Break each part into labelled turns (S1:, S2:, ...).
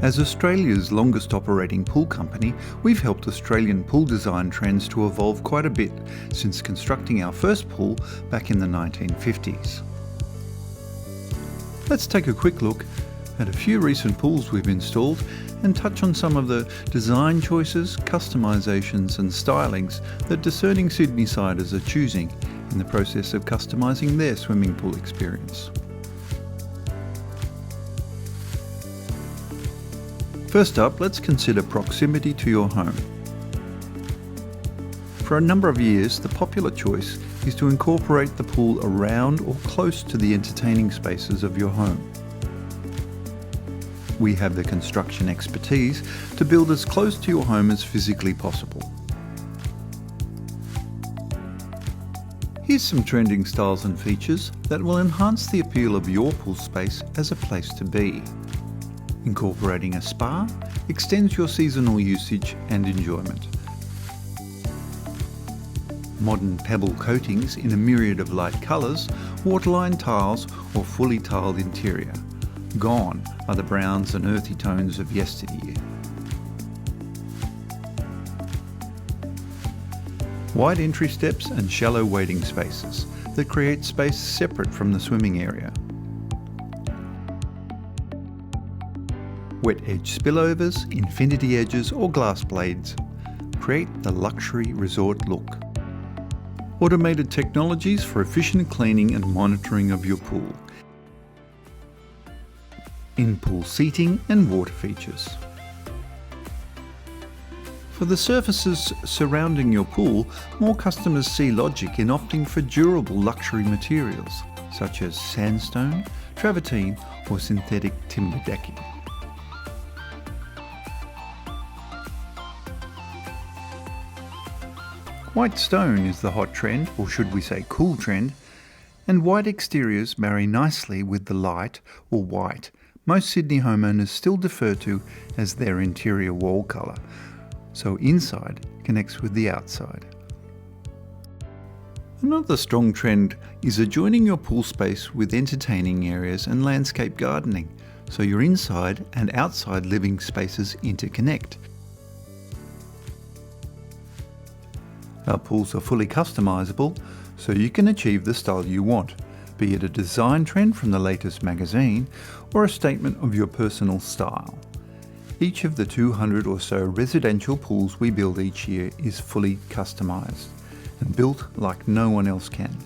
S1: As Australia's longest operating pool company, we've helped Australian pool design trends to evolve quite a bit since constructing our first pool back in the 1950s. Let's take a quick look at a few recent pools we've installed and touch on some of the design choices, customisations and stylings that discerning Sydneysiders are choosing in the process of customising their swimming pool experience. First up, let's consider proximity to your home. For a number of years, the popular choice is to incorporate the pool around or close to the entertaining spaces of your home. We have the construction expertise to build as close to your home as physically possible. Here's some trending styles and features that will enhance the appeal of your pool space as a place to be. Incorporating a spa extends your seasonal usage and enjoyment. Modern pebble coatings in a myriad of light colours, waterline tiles or fully tiled interior. Gone are the browns and earthy tones of yesteryear. Wide entry steps and shallow waiting spaces that create space separate from the swimming area. Wet edge spillovers, infinity edges or glass blades create the luxury resort look. Automated technologies for efficient cleaning and monitoring of your pool. In-pool seating and water features. For the surfaces surrounding your pool, more customers see logic in opting for durable luxury materials such as sandstone, travertine or synthetic timber decking. White stone is the hot trend, or should we say cool trend, and white exteriors marry nicely with the light, or white, most Sydney homeowners still defer to as their interior wall colour, so inside connects with the outside. Another strong trend is adjoining your pool space with entertaining areas and landscape gardening, so your inside and outside living spaces interconnect. Our pools are fully customisable, so you can achieve the style you want, be it a design trend from the latest magazine or a statement of your personal style. Each of the 200 or so residential pools we build each year is fully customised and built like no one else can.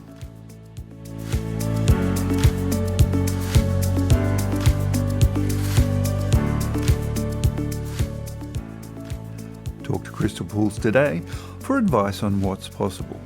S1: Talk to Crystal Pools today for advice on what's possible.